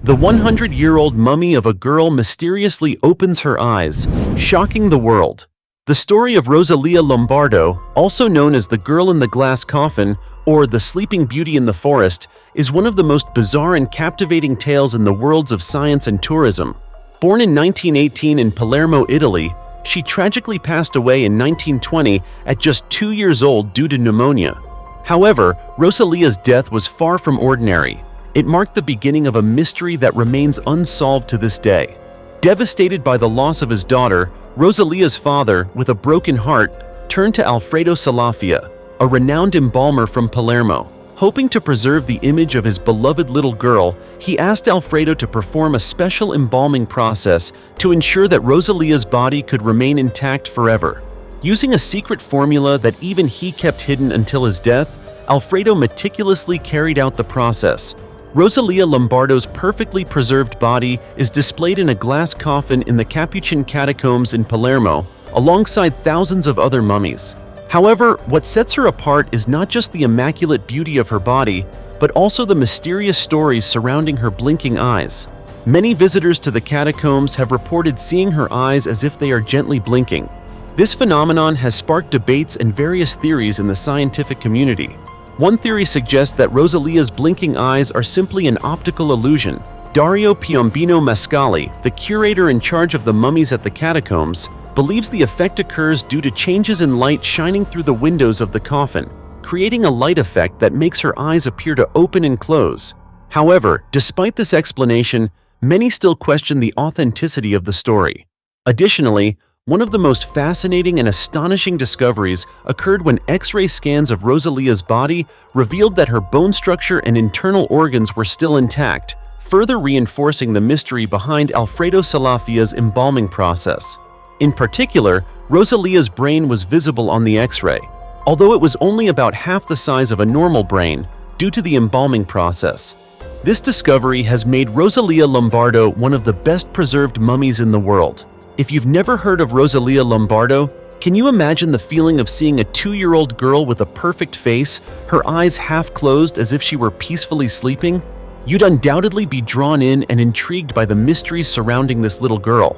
The 100-year-old mummy of a girl mysteriously opens her eyes, shocking the world. The story of Rosalía Lombardo, also known as the Girl in the Glass Coffin or the Sleeping Beauty in the Forest, is one of the most bizarre and captivating tales in the worlds of science and tourism. Born in 1918 in Palermo, Italy, she tragically passed away in 1920 at just 2 years old due to pneumonia. However, Rosalía's death was far from ordinary. It marked the beginning of a mystery that remains unsolved to this day. Devastated by the loss of his daughter, Rosalía's father, with a broken heart, turned to Alfredo Salafia, a renowned embalmer from Palermo. Hoping to preserve the image of his beloved little girl, he asked Alfredo to perform a special embalming process to ensure that Rosalía's body could remain intact forever. Using a secret formula that even he kept hidden until his death, Alfredo meticulously carried out the process. Rosalía Lombardo's perfectly preserved body is displayed in a glass coffin in the Capuchin catacombs in Palermo, alongside thousands of other mummies. However, what sets her apart is not just the immaculate beauty of her body, but also the mysterious stories surrounding her blinking eyes. Many visitors to the catacombs have reported seeing her eyes as if they are gently blinking. This phenomenon has sparked debates and various theories in the scientific community. One theory suggests that Rosalía's blinking eyes are simply an optical illusion. Dario Piombino Mascali, the curator in charge of the mummies at the catacombs, believes the effect occurs due to changes in light shining through the windows of the coffin, creating a light effect that makes her eyes appear to open and close. However, despite this explanation, many still question the authenticity of the story. Additionally, one of the most fascinating and astonishing discoveries occurred when X-ray scans of Rosalía's body revealed that her bone structure and internal organs were still intact, further reinforcing the mystery behind Alfredo Salafia's embalming process. In particular, Rosalía's brain was visible on the X-ray, although it was only about half the size of a normal brain due to the embalming process. This discovery has made Rosalía Lombardo one of the best preserved mummies in the world. If you've never heard of Rosalía Lombardo, can you imagine the feeling of seeing a 2-year-old girl with a perfect face, her eyes half closed as if she were peacefully sleeping? You'd undoubtedly be drawn in and intrigued by the mysteries surrounding this little girl.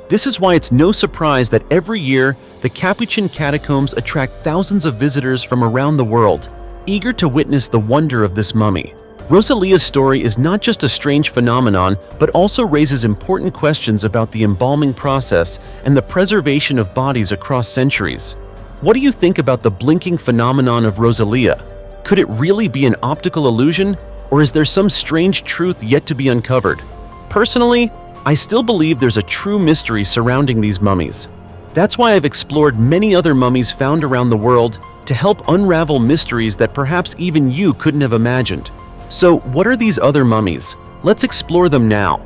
This is why it's no surprise that every year, the Capuchin catacombs attract thousands of visitors from around the world, eager to witness the wonder of this mummy. Rosalía's story is not just a strange phenomenon, but also raises important questions about the embalming process and the preservation of bodies across centuries. What do you think about the blinking phenomenon of Rosalía? Could it really be an optical illusion, or is there some strange truth yet to be uncovered? Personally, I still believe there's a true mystery surrounding these mummies. That's why I've explored many other mummies found around the world to help unravel mysteries that perhaps even you couldn't have imagined. So, what are these other mummies? Let's explore them now.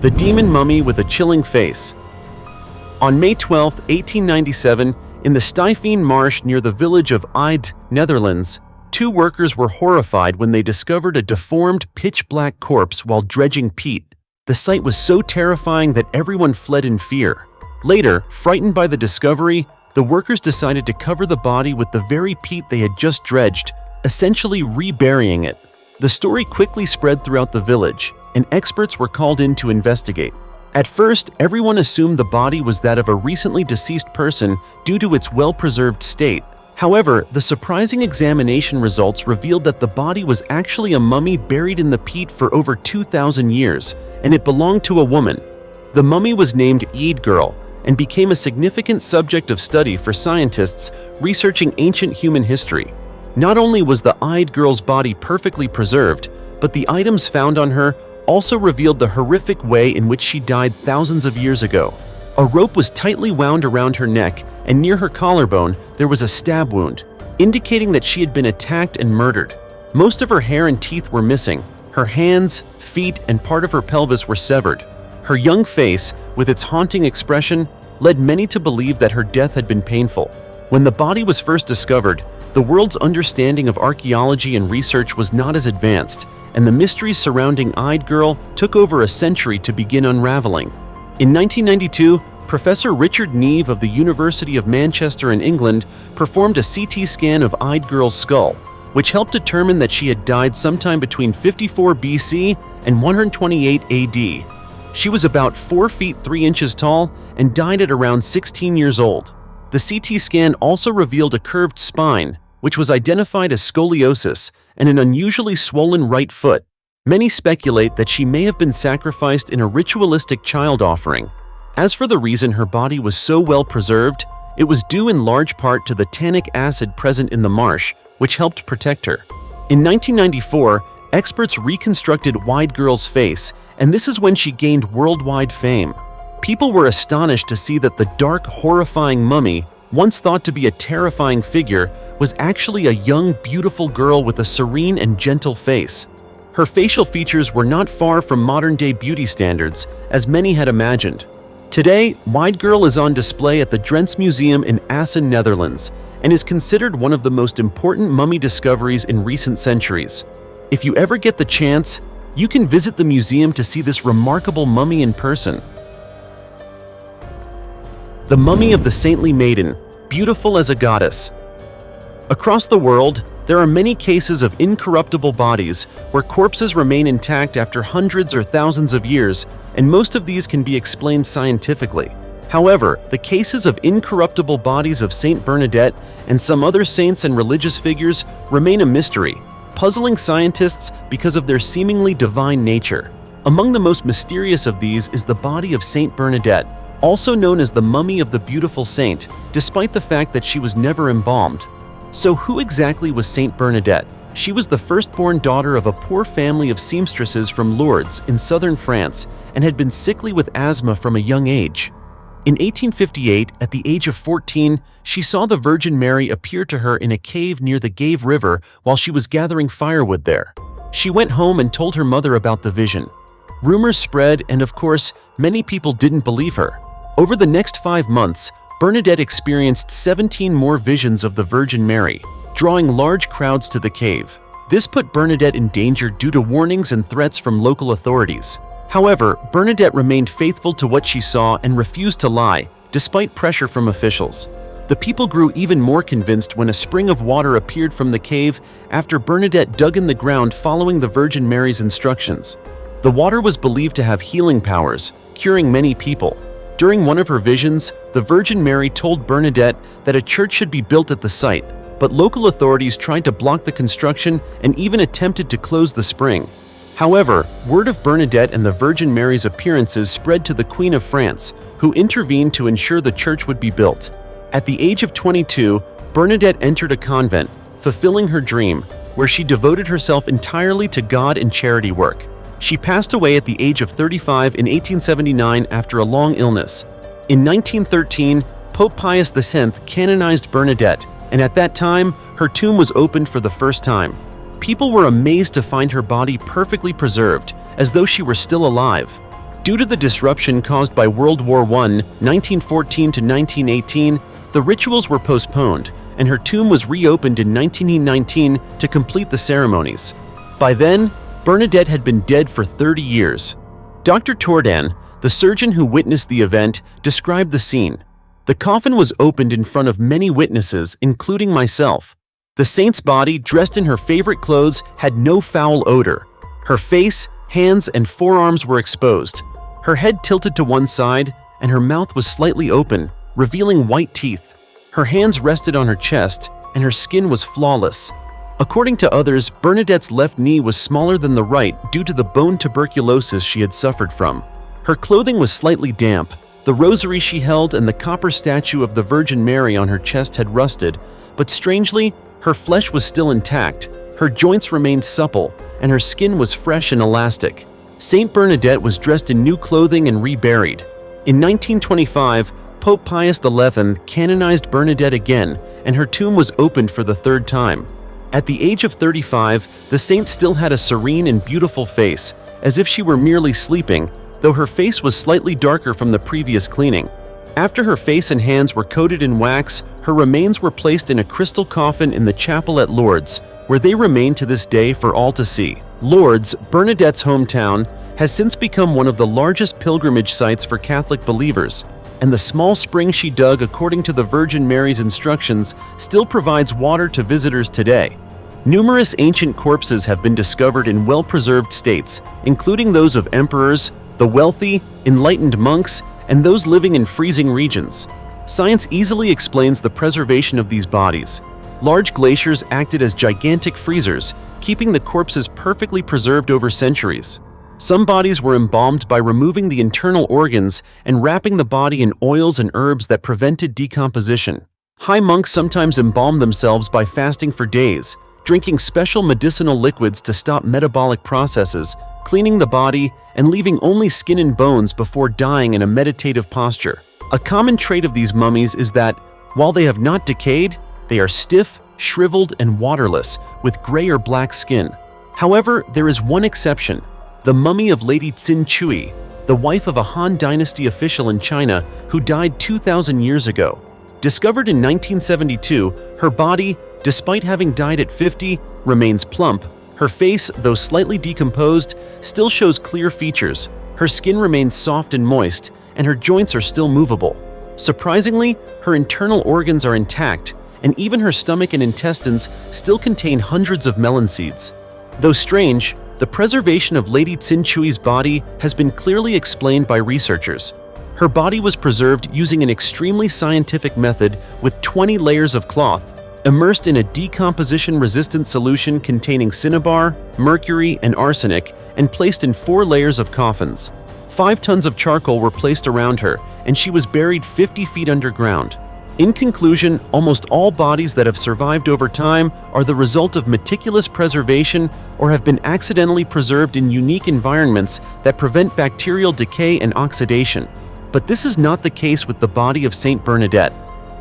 The Demon Mummy with a Chilling Face. On May 12, 1897, in the Stuyvesant Marsh near the village of Eide, Netherlands, 2 workers were horrified when they discovered a deformed, pitch-black corpse while dredging peat. The sight was so terrifying that everyone fled in fear. Later, frightened by the discovery, the workers decided to cover the body with the very peat they had just dredged, essentially reburying it. The story quickly spread throughout the village, and experts were called in to investigate. At first, everyone assumed the body was that of a recently deceased person due to its well-preserved state. However, the surprising examination results revealed that the body was actually a mummy buried in the peat for over 2,000 years, and it belonged to a woman. The mummy was named Eide Girl and became a significant subject of study for scientists researching ancient human history. Not only was the Eide Girl's body perfectly preserved, but the items found on her also revealed the horrific way in which she died thousands of years ago. A rope was tightly wound around her neck, and near her collarbone there was a stab wound, indicating that she had been attacked and murdered. Most of her hair and teeth were missing. Her hands, feet, and part of her pelvis were severed. Her young face, with its haunting expression, led many to believe that her death had been painful. When the body was first discovered, the world's understanding of archaeology and research was not as advanced, and the mysteries surrounding Eide Girl took over a century to begin unraveling. In 1992, Professor Richard Neve of the University of Manchester in England performed a CT scan of Eide Girl's skull, which helped determine that she had died sometime between 54 BC and 128 AD. She was about 4 feet 3 inches tall and died at around 16 years old. The CT scan also revealed a curved spine, which was identified as scoliosis, and an unusually swollen right foot. Many speculate that she may have been sacrificed in a ritualistic child offering. As for the reason her body was so well preserved, it was due in large part to the tannic acid present in the marsh, which helped protect her. In 1994, experts reconstructed Wide Girl's face, and this is when she gained worldwide fame. People were astonished to see that the dark, horrifying mummy, once thought to be a terrifying figure, was actually a young, beautiful girl with a serene and gentle face. Her facial features were not far from modern-day beauty standards, as many had imagined. Today, Wide Girl is on display at the Drents Museum in Assen, Netherlands, and is considered one of the most important mummy discoveries in recent centuries. If you ever get the chance, you can visit the museum to see this remarkable mummy in person. The Mummy of the Saintly Maiden, beautiful as a goddess. Across the world, there are many cases of incorruptible bodies where corpses remain intact after hundreds or thousands of years, and most of these can be explained scientifically. However, the cases of incorruptible bodies of Saint Bernadette and some other saints and religious figures remain a mystery, puzzling scientists because of their seemingly divine nature. Among the most mysterious of these is the body of Saint Bernadette, also known as the Mummy of the Beautiful Saint, despite the fact that she was never embalmed. So who exactly was Saint Bernadette? She was the firstborn daughter of a poor family of seamstresses from Lourdes in southern France and had been sickly with asthma from a young age. In 1858, at the age of 14, she saw the Virgin Mary appear to her in a cave near the Gave River while she was gathering firewood there. She went home and told her mother about the vision. Rumors spread, and of course, many people didn't believe her. Over the next 5 months, Bernadette experienced 17 more visions of the Virgin Mary, drawing large crowds to the cave. This put Bernadette in danger due to warnings and threats from local authorities. However, Bernadette remained faithful to what she saw and refused to lie, despite pressure from officials. The people grew even more convinced when a spring of water appeared from the cave after Bernadette dug in the ground following the Virgin Mary's instructions. The water was believed to have healing powers, curing many people. During one of her visions, the Virgin Mary told Bernadette that a church should be built at the site, but local authorities tried to block the construction and even attempted to close the spring. However, word of Bernadette and the Virgin Mary's appearances spread to the Queen of France, who intervened to ensure the church would be built. At the age of 22, Bernadette entered a convent, fulfilling her dream, where she devoted herself entirely to God and charity work. She passed away at the age of 35 in 1879 after a long illness. In 1913, Pope Pius X canonized Bernadette, and at that time, her tomb was opened for the first time. People were amazed to find her body perfectly preserved, as though she were still alive. Due to the disruption caused by World War I, 1914 to 1918, the rituals were postponed, and her tomb was reopened in 1919 to complete the ceremonies. By then, Bernadette had been dead for 30 years. Dr. Tordan, the surgeon who witnessed the event, described the scene. The coffin was opened in front of many witnesses, including myself. The saint's body, dressed in her favorite clothes, had no foul odor. Her face, hands, and forearms were exposed. Her head tilted to one side, and her mouth was slightly open, revealing white teeth. Her hands rested on her chest, and her skin was flawless. According to others, Bernadette's left knee was smaller than the right due to the bone tuberculosis she had suffered from. Her clothing was slightly damp. The rosary she held and the copper statue of the Virgin Mary on her chest had rusted, but strangely, her flesh was still intact. Her joints remained supple, and her skin was fresh and elastic. Saint Bernadette was dressed in new clothing and reburied. In 1925, Pope Pius XI canonized Bernadette again, and her tomb was opened for the third time. At the age of 35, the saint still had a serene and beautiful face, as if she were merely sleeping, though her face was slightly darker from the previous cleaning. After her face and hands were coated in wax, her remains were placed in a crystal coffin in the chapel at Lourdes, where they remain to this day for all to see. Lourdes, Bernadette's hometown, has since become one of the largest pilgrimage sites for Catholic believers, and the small spring she dug according to the Virgin Mary's instructions still provides water to visitors today. Numerous ancient corpses have been discovered in well-preserved states, including those of emperors, the wealthy, enlightened monks, and those living in freezing regions. Science easily explains the preservation of these bodies. Large glaciers acted as gigantic freezers, keeping the corpses perfectly preserved over centuries. Some bodies were embalmed by removing the internal organs and wrapping the body in oils and herbs that prevented decomposition. High monks sometimes embalm themselves by fasting for days, drinking special medicinal liquids to stop metabolic processes, cleaning the body, and leaving only skin and bones before dying in a meditative posture. A common trait of these mummies is that, while they have not decayed, they are stiff, shriveled, and waterless, with gray or black skin. However, there is one exception: the mummy of Lady Qin Chui, the wife of a Han Dynasty official in China who died 2,000 years ago. Discovered in 1972, her body, despite having died at 50, remains plump. Her face, though slightly decomposed, still shows clear features. Her skin remains soft and moist, and her joints are still movable. Surprisingly, her internal organs are intact, and even her stomach and intestines still contain hundreds of melon seeds. Though strange, the preservation of Lady Qin Chui's body has been clearly explained by researchers. Her body was preserved using an extremely scientific method with 20 layers of cloth, immersed in a decomposition-resistant solution containing cinnabar, mercury, and arsenic, and placed in 4 layers of coffins. 5 tons of charcoal were placed around her, and she was buried 50 feet underground. In conclusion, almost all bodies that have survived over time are the result of meticulous preservation or have been accidentally preserved in unique environments that prevent bacterial decay and oxidation. But this is not the case with the body of Saint Bernadette.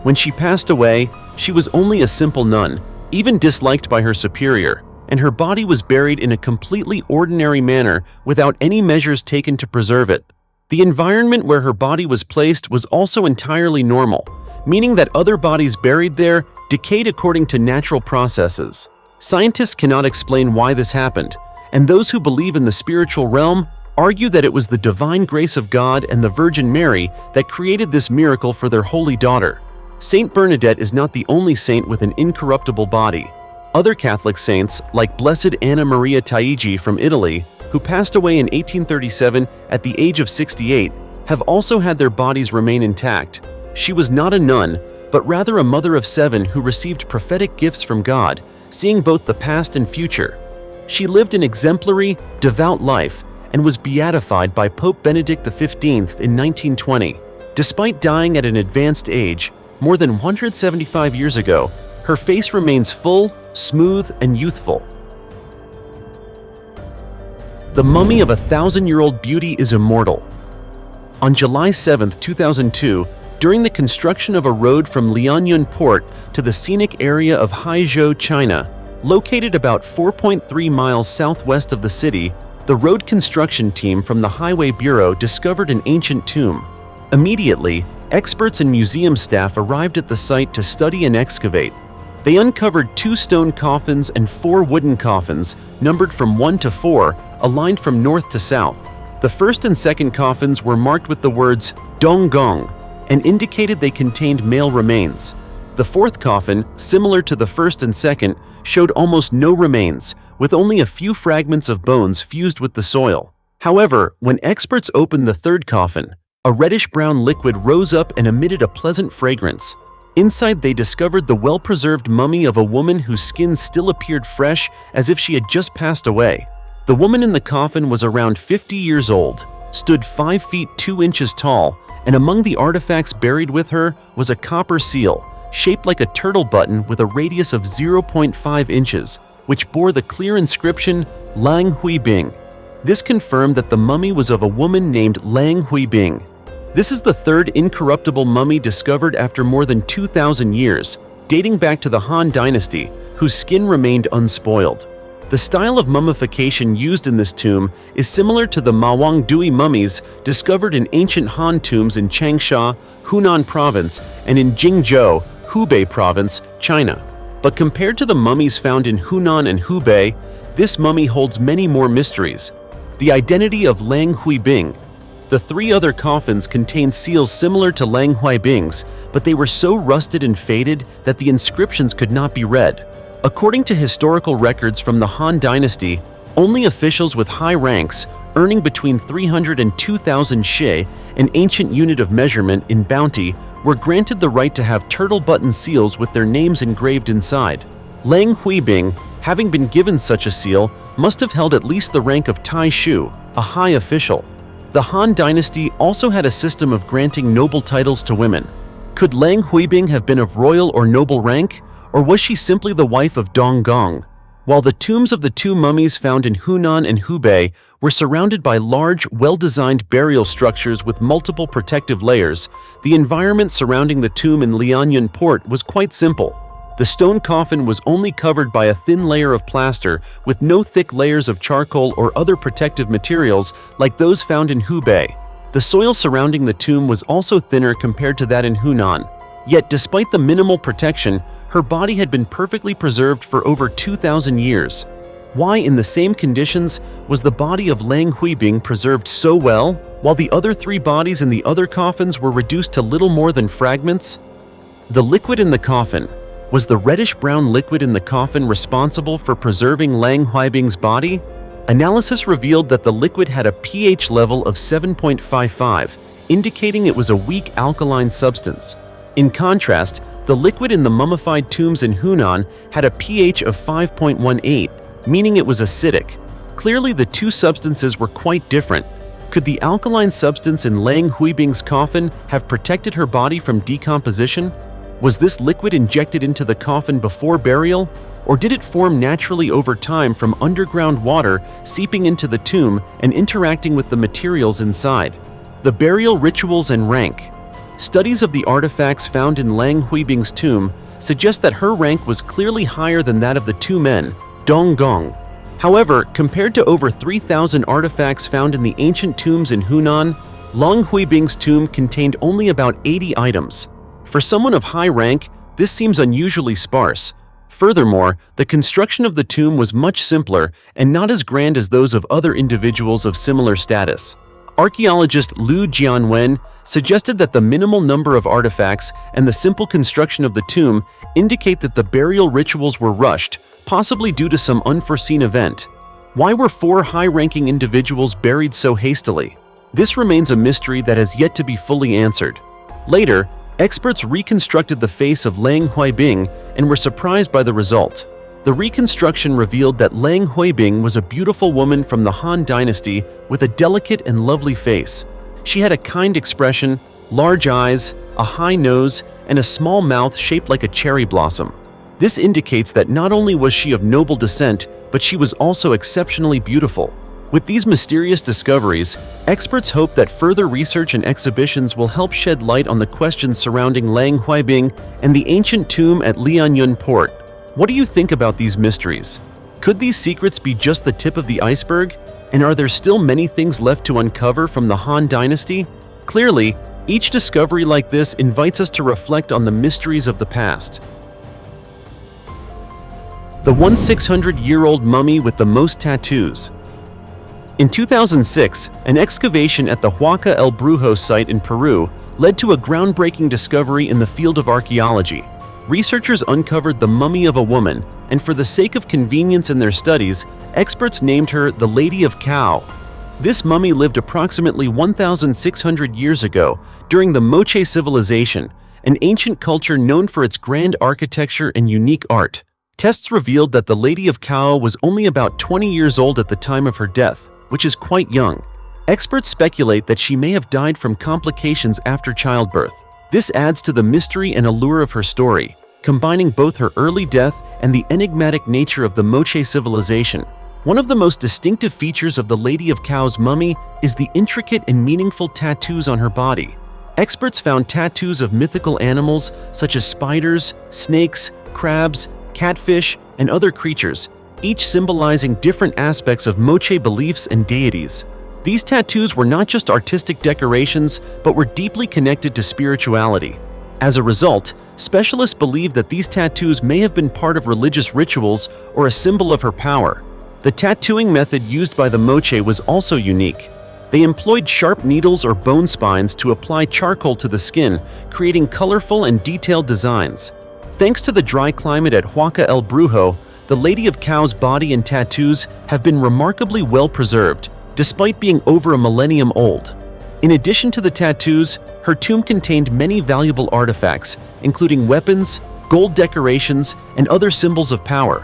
When she passed away, she was only a simple nun, even disliked by her superior, and her body was buried in a completely ordinary manner without any measures taken to preserve it. The environment where her body was placed was also entirely normal, meaning that other bodies buried there decayed according to natural processes. Scientists cannot explain why this happened, and those who believe in the spiritual realm argue that it was the divine grace of God and the Virgin Mary that created this miracle for their holy daughter. Saint Bernadette is not the only saint with an incorruptible body. Other Catholic saints, like Blessed Anna Maria Taigi from Italy, who passed away in 1837 at the age of 68, have also had their bodies remain intact. She was not a nun, but rather a mother of 7 who received prophetic gifts from God, seeing both the past and future. She lived an exemplary, devout life and was beatified by Pope Benedict XV in 1920. Despite dying at an advanced age, more than 175 years ago, her face remains full, smooth, and youthful. The mummy of a 1,000-year-old beauty is immortal. On July 7, 2002, during the construction of a road from Lianyun Port to the scenic area of Haizhou, China, located about 4.3 miles southwest of the city, the road construction team from the Highway Bureau discovered an ancient tomb. Immediately, experts and museum staff arrived at the site to study and excavate. They uncovered 2 stone coffins and 4 wooden coffins, numbered from 1 to 4, aligned from north to south. The first and second coffins were marked with the words Dong Gong and indicated they contained male remains. The fourth coffin, similar to the first and second, showed almost no remains, with only a few fragments of bones fused with the soil. However, when experts opened the third coffin, a reddish-brown liquid rose up and emitted a pleasant fragrance. Inside, they discovered the well-preserved mummy of a woman whose skin still appeared fresh, as if she had just passed away. The woman in the coffin was around 50 years old, stood 5 feet 2 inches tall, and among the artifacts buried with her was a copper seal, shaped like a turtle button with a radius of 0.5 inches, which bore the clear inscription, Lang Huibing. This confirmed that the mummy was of a woman named Lang Huibing. This is the third incorruptible mummy discovered after more than 2,000 years, dating back to the Han Dynasty, whose skin remained unspoiled. The style of mummification used in this tomb is similar to the Mawangdui mummies discovered in ancient Han tombs in Changsha, Hunan Province, and in Jingzhou, Hubei Province, China. But compared to the mummies found in Hunan and Hubei, this mummy holds many more mysteries. The identity of Lang Huibing. The 3 other coffins contained seals similar to Lang Huibing's, but they were so rusted and faded that the inscriptions could not be read. According to historical records from the Han Dynasty, only officials with high ranks, earning between 300 and 2,000 she, an ancient unit of measurement in bounty, were granted the right to have turtle button seals with their names engraved inside. Lang Huibing, having been given such a seal, must have held at least the rank of Tai Shu, a high official. The Han Dynasty also had a system of granting noble titles to women. Could Lang Huibing have been of royal or noble rank, or was she simply the wife of Dong Gong? While the tombs of the two mummies found in Hunan and Hubei were surrounded by large, well-designed burial structures with multiple protective layers, the environment surrounding the tomb in Lianyun Port was quite simple. The stone coffin was only covered by a thin layer of plaster with no thick layers of charcoal or other protective materials like those found in Hubei. The soil surrounding the tomb was also thinner compared to that in Hunan. Yet despite the minimal protection, her body had been perfectly preserved for over 2,000 years. Why, in the same conditions, was the body of Lang Huibing preserved so well, while the other three bodies in the other coffins were reduced to little more than fragments? The liquid in the coffin. Was the reddish-brown liquid in the coffin responsible for preserving Lang Huibing's body? Analysis revealed that the liquid had a pH level of 7.55, indicating it was a weak alkaline substance. In contrast, the liquid in the mummified tombs in Hunan had a pH of 5.18, meaning it was acidic. Clearly, the two substances were quite different. Could the alkaline substance in Lang Huibing's coffin have protected her body from decomposition? Was this liquid injected into the coffin before burial, or did it form naturally over time from underground water seeping into the tomb and interacting with the materials inside? The burial rituals and rank. Studies of the artifacts found in Lang Huibing's tomb suggest that her rank was clearly higher than that of the two men, Dong Gong. However, compared to over 3,000 artifacts found in the ancient tombs in Hunan, Lang Huibing's tomb contained only about 80 items. For someone of high rank, this seems unusually sparse. Furthermore, the construction of the tomb was much simpler and not as grand as those of other individuals of similar status. Archaeologist Liu Jianwen suggested that the minimal number of artifacts and the simple construction of the tomb indicate that the burial rituals were rushed, possibly due to some unforeseen event. Why were four high-ranking individuals buried so hastily? This remains a mystery that has yet to be fully answered. Later, experts reconstructed the face of Lang Huibing and were surprised by the result. The reconstruction revealed that Lang Huibing was a beautiful woman from the Han Dynasty with a delicate and lovely face. She had a kind expression, large eyes, a high nose, and a small mouth shaped like a cherry blossom. This indicates that not only was she of noble descent, but she was also exceptionally beautiful. With these mysterious discoveries, experts hope that further research and exhibitions will help shed light on the questions surrounding Lang Huibing and the ancient tomb at Lianyun Port. What do you think about these mysteries? Could these secrets be just the tip of the iceberg? And are there still many things left to uncover from the Han Dynasty? Clearly, each discovery like this invites us to reflect on the mysteries of the past. The 1,600-year-old mummy with the most tattoos. In 2006, an excavation at the Huaca El Brujo site in Peru led to a groundbreaking discovery in the field of archaeology. Researchers uncovered the mummy of a woman, and for the sake of convenience in their studies, experts named her the Lady of Cao. This mummy lived approximately 1,600 years ago during the Moche civilization, an ancient culture known for its grand architecture and unique art. Tests revealed that the Lady of Cao was only about 20 years old at the time of her death, which is quite young. Experts speculate that she may have died from complications after childbirth. This adds to the mystery and allure of her story, combining both her early death and the enigmatic nature of the Moche civilization. One of the most distinctive features of the Lady of Cao's mummy is the intricate and meaningful tattoos on her body. Experts found tattoos of mythical animals such as spiders, snakes, crabs, catfish, and other creatures, each symbolizing different aspects of Moche beliefs and deities. These tattoos were not just artistic decorations, but were deeply connected to spirituality. As a result, specialists believe that these tattoos may have been part of religious rituals or a symbol of her power. The tattooing method used by the Moche was also unique. They employed sharp needles or bone spines to apply charcoal to the skin, creating colorful and detailed designs. Thanks to the dry climate at Huaca el Brujo, the Lady of Cow's body and tattoos have been remarkably well preserved, despite being over a millennium old. In addition to the tattoos, her tomb contained many valuable artifacts, including weapons, gold decorations, and other symbols of power.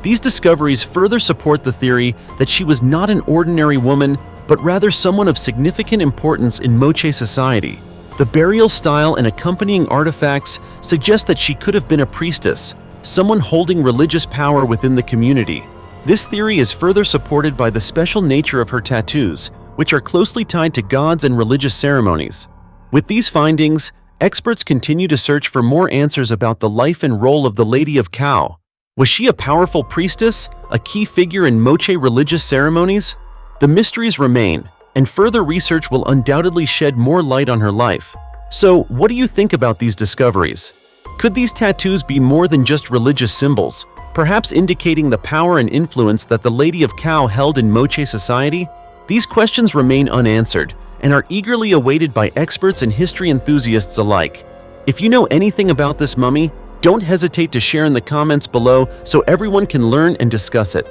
These discoveries further support the theory that she was not an ordinary woman, but rather someone of significant importance in Moche society. The burial style and accompanying artifacts suggest that she could have been a priestess, someone holding religious power within the community. This theory is further supported by the special nature of her tattoos, which are closely tied to gods and religious ceremonies. With these findings, experts continue to search for more answers about the life and role of the Lady of Cow. Was she a powerful priestess, a key figure in Moche religious ceremonies? The mysteries remain, and further research will undoubtedly shed more light on her life. So, what do you think about these discoveries? Could these tattoos be more than just religious symbols, perhaps indicating the power and influence that the Lady of Cow held in Moche society? These questions remain unanswered and are eagerly awaited by experts and history enthusiasts alike. If you know anything about this mummy, don't hesitate to share in the comments below so everyone can learn and discuss it.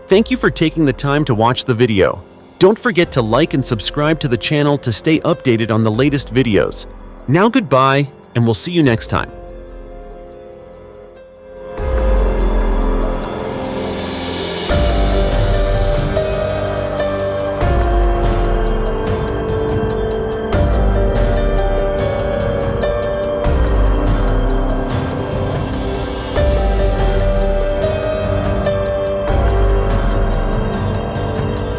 Thank you for taking the time to watch the video. Don't forget to like and subscribe to the channel to stay updated on the latest videos. Now goodbye, and we'll see you next time.